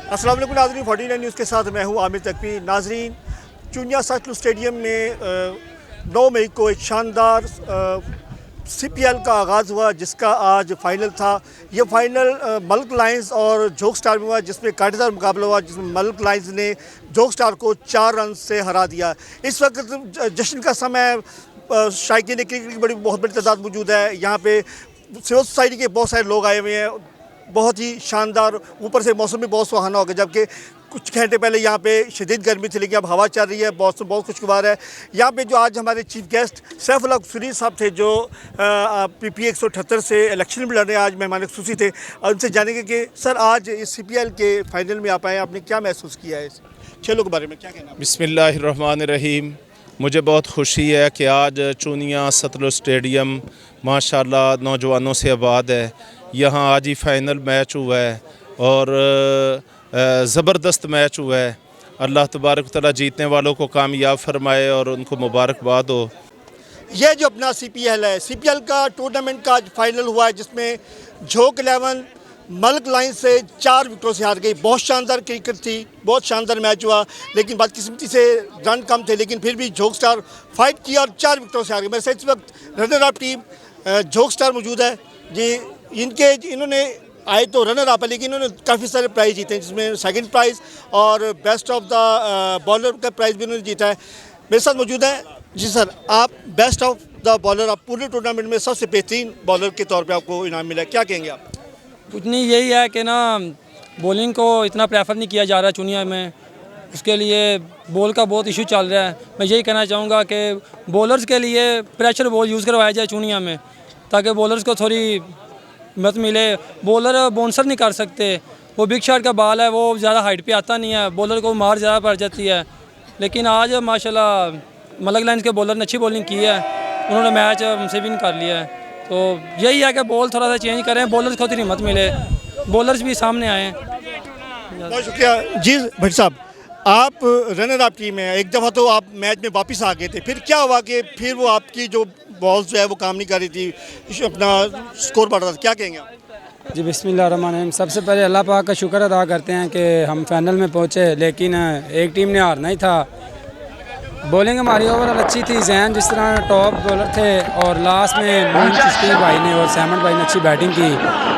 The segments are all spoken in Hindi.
अस्सलाम वालेकुम नाज़रीन, 49 न्यूज़ के साथ मैं हूं आमिर तकवी। नाज़रीन, चुनिया साइक्लो स्टेडियम में 9 मई को एक शानदार CPL का आगाज़ हुआ, जिसका आज फाइनल था। ये फाइनल मल्क लायंस और जोग स्टार में हुआ, जिसमें कांटेदार मुकाबला हुआ, जिसमें मल्क लायंस ने जोग स्टार को 4 रन से हरा दिया। इस वक्त जश्न का समय, शायकीन क्रिकेट की बहुत बड़ी तादाद मौजूद है। यहाँ पे सिविल सोसाइटी के बहुत सारे लोग आए हुए हैं। बहुत ही शानदार, ऊपर से मौसम भी बहुत सुहाना हो गया, जबकि कुछ घंटे पहले यहाँ पे शदीद गर्मी थी, लेकिन अब हवा चल रही है, मौसम बहुत खुशगवार है। यहाँ पे जो आज हमारे चीफ गेस्ट सैफुल्लाह सुरीर साहब थे, जो PP 178 से इलेक्शन में लड़ रहे हैं, आज मेहमान खुसूसी थे। और उनसे जानेंगे कि सर, आज इस CPL के फाइनल में आप आए, आपने क्या महसूस किया है, इस खेलों के बारे में क्या कहना है? बिस्मिल्लाहिर्रहमानिर्रहीम। मुझे बहुत खुशी है कि आज चुनिया सतलुज स्टेडियम माशाल्लाह नौजवानों से आबाद है। यहाँ आज ही फ़ाइनल मैच हुआ है और ज़बरदस्त मैच हुआ है। अल्लाह तबारक तआला जीतने वालों को कामयाब फरमाए और उनको मुबारकबाद हो। यह जो अपना CPL है, CPL का टूर्नामेंट का आज फाइनल हुआ है, जिसमें झोंक 11 मल्क लायंस से 4 विकेटों से हार गई। बहुत शानदार क्रिकेट थी, बहुत शानदार मैच हुआ, लेकिन बदकिस्मती से रन कम थे, लेकिन फिर भी झोंक स्टार फाइट किया और 4 विकेटों से हार गई। मेरे साथ इस वक्त रनर अप टीम झोंक स्टार मौजूद है जी। इन्होंने आए तो रनर अप है, लेकिन इन्होंने काफ़ी सारे प्राइज़ जीते हैं, जिसमें सेकंड प्राइज़ और बेस्ट ऑफ द बॉलर का प्राइज़ भी उन्होंने जीता है। मेरे साथ मौजूद है जी सर, आप बेस्ट ऑफ द बॉलर, आप पूरे टूर्नामेंट में सबसे बेहतरीन बॉलर के तौर पे आपको इनाम मिला है, क्या कहेंगे आप? कुछ नहीं, यही है कि ना बॉलिंग को इतना प्रेफर नहीं किया जा रहा चुनिया में, उसके लिए बॉल का बहुत इशू चल रहा है। मैं यही कहना चाहूँगा कि बॉलर्स के लिए प्रेशर बॉल यूज़ करवाया जाए चुनिया में, ताकि बॉलर्स को थोड़ी मत मिले। बॉलर बाउंसर नहीं कर सकते, वो बिग शॉट का बॉल है, वो ज़्यादा हाइट पे आता नहीं है, बॉलर को मार ज़्यादा पड़ जाती है। लेकिन आज माशाल्लाह मलक लायंस के बॉलर ने अच्छी बॉलिंग की है, उन्होंने मैच हमसे विन कर लिया है। तो यही है कि बॉल थोड़ा सा चेंज करें, बॉलर्स को थोड़ी हिम्मत मिले, बॉलर्स भी सामने आएँ। बहुत शुक्रिया जी। भट्ट साहब, आप रनर अप टीम है, एक दफ़ा तो आप मैच में वापस आ गए थे, फिर क्या हुआ कि फिर वो आपकी जो बॉल्स जो है वो काम नहीं कर रही थी, अपना स्कोर बढ़ रहा था, क्या कहेंगे आप? जी बिस्मिल्लाहिर्रहमानिर्रहीम। सबसे पहले अल्लाह पाक का शुक्र अदा करते हैं कि हम फाइनल में पहुँचे, लेकिन एक टीम ने हारना ही था। बॉलिंग हमारी ओवरऑल अच्छी थी, जैन जिस तरह टॉप बॉलर थे, और लास्ट में मोइन चिश्ती भाई ने और सैमन भाई ने अच्छी बैटिंग की।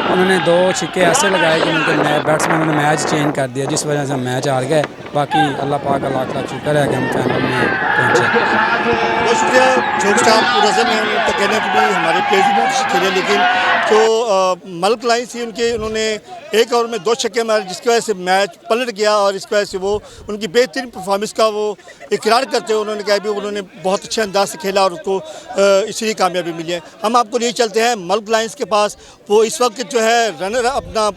उन्होंने 2 छिक्के ऐसे लगाए कि उनके बैट्समैन ने मैच चेंज कर दिया, जिस वजह से हम मैच हार गए। बाकी अल्लाह पाक का लाख लाख शुक्र है कि हम फाइनल में पहुँचे। बहुत शुक्रिया। झोंक स्टार पूरा जन है, उनका कहना कि भी हमारे प्लेयर्स भी बहुत अच्छे खेले, लेकिन जो मल्क लायंस थी उन्होंने 1 ओवर में 2 छक्के मारे, जिसकी वजह से मैच पलट गया, और इस वजह से वो उनकी बेहतरीन परफॉर्मेंस का वो इकरार करते हुए उन्होंने कहा भी उन्होंने बहुत अच्छे अंदाज से खेला और उसको इसीलिए कामयाबी मिली है। हम आपको लिए चलते हैं मल्क लायंस के पास। वो इस वक्त जो है रनर अपना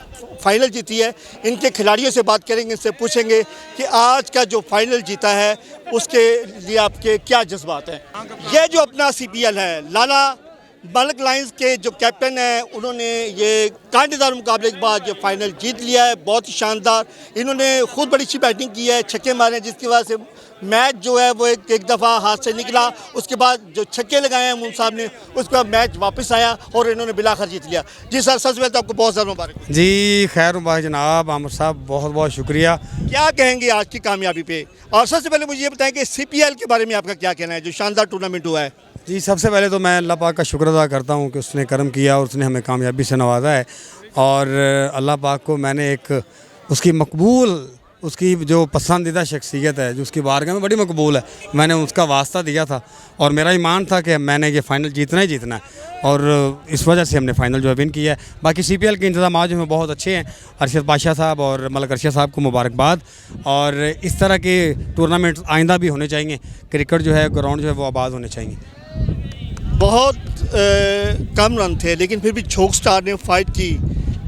फाइनल जीती है, इनके खिलाड़ियों से बात करेंगे, इनसे पूछेंगे कि आज का जो फाइनल जीता है उसके लिए आपके क्या जज्बात हैं। यह जो अपना CPL है, लाला मल्क लायंस के जो कैप्टन हैं, उन्होंने ये कांटेदार मुकाबले के बाद जो फाइनल जीत लिया है, बहुत ही शानदार। इन्होंने खुद बड़ी अच्छी बैटिंग की है, छक्के मारे हैं, जिसकी वजह से मैच जो है वो एक दफ़ा हाथ से निकला। उसके बाद जो छक्के लगाए हैं मुन साहब ने, उसके बाद मैच वापस आया और इन्होंने बिलाखर जीत लिया। जी सर, सबसे पहले तो आपको बहुत ज़्यादा मुबारक। जी खैर मुबारक जनाब, आमिर साहब बहुत बहुत शुक्रिया। क्या कहेंगे आज की कामयाबी पे? और सबसे पहले मुझे ये बताएं कि CPL के बारे में आपका क्या कहना है, जो शानदार टूर्नामेंट हुआ है? जी सबसे पहले तो मैं अल्लाह पाक का शुक्र अदा करता हूँ कि उसने करम किया और उसने हमें कामयाबी से नवाजा है। और अल्लाह पाक को मैंने एक उसकी मकबूल, उसकी जो पसंदीदा शख्सियत है, जो उसकी बारगाह में बड़ी मकबूल है, मैंने उसका वास्ता दिया था और मेरा ईमान था कि मैंने ये फ़ाइनल जीतना ही जीतना है, और इस वजह से हमने फ़ाइनल जो है विन किया है। बाकी CPL के इंतज़ाम जो हैं बहुत अच्छे हैं। अरशद बादशाह साहब और मलक अरशद साहब को मुबारकबाद, और इस तरह के टूर्नामेंट आइंदा भी होने चाहिए। क्रिकेट जो है, ग्राउंड जो है वो आबाद होने चाहिए। बहुत कम रन थे, लेकिन फिर भी झोंक स्टार ने फाइट की,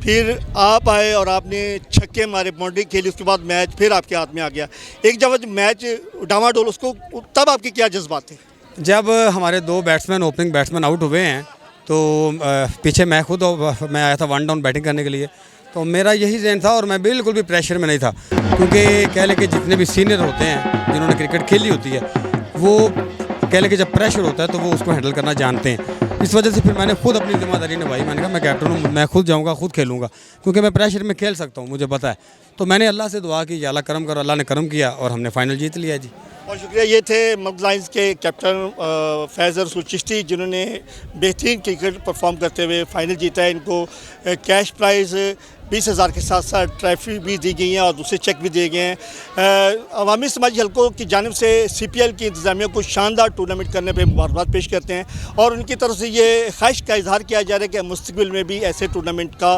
फिर आप आए और आपने छक्के मारे, बाउंड्री खेली, उसके बाद मैच फिर आपके हाथ में आ गया। एक जब मैच डामाडोल, उसको तब आपके क्या जज्बात थे? जब हमारे 2 बैट्समैन, ओपनिंग बैट्समैन आउट हुए हैं, तो पीछे मैं खुद मैं आया था 1 डाउन बैटिंग करने के लिए, तो मेरा यही ज़हन था और मैं बिल्कुल भी प्रेशर में नहीं था, क्योंकि कह लें कि जितने भी सीनियर होते हैं जिन्होंने क्रिकेट खेली होती है, वो कह लें कि जब प्रेशर होता है तो वो उसको हैंडल करना जानते हैं। इस वजह से फिर मैंने खुद अपनी जिम्मेदारी निभाई। मैंने कहा मैं कैप्टन हूँ, मैं खुद जाऊँगा, खुद खेलूँगा, क्योंकि मैं प्रेशर में खेल सकता हूँ, मुझे पता है। तो मैंने अल्लाह से दुआ की, या अल्लाह करम करो, अल्लाह ने करम किया और हमने फाइनल जीत लिया जी। बहुत शुक्रिया। ये थे मल्क लायंस के कैप्टन फैज़ल रसूल चिश्ती, जिन्होंने बेहतरीन क्रिकेट परफॉर्म करते हुए फाइनल जीता है। इनको कैश प्राइज़ 20,000 के साथ साथ ट्रॉफी भी दी गई हैं और दूसरे चेक भी दिए गए हैं। अवामी समाजी हलकों की जानिब से CPL की इंतज़ामिया को शानदार टूर्नामेंट करने पर मुबारकबाद पेश करते हैं और उनकी तरफ से ये ख्वाहिश का इजहार किया जा रहा है कि मुस्तक़बिल में भी ऐसे टूर्नामेंट का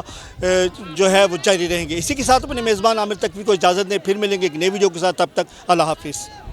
जो है वो जारी रहेंगे। इसी के साथ अपने मेज़बान आमिर तकवी को इजाज़त दें, फिर मिलेंगे एक नई वीडियो के साथ। तब तक अल्लाह हाफिज़।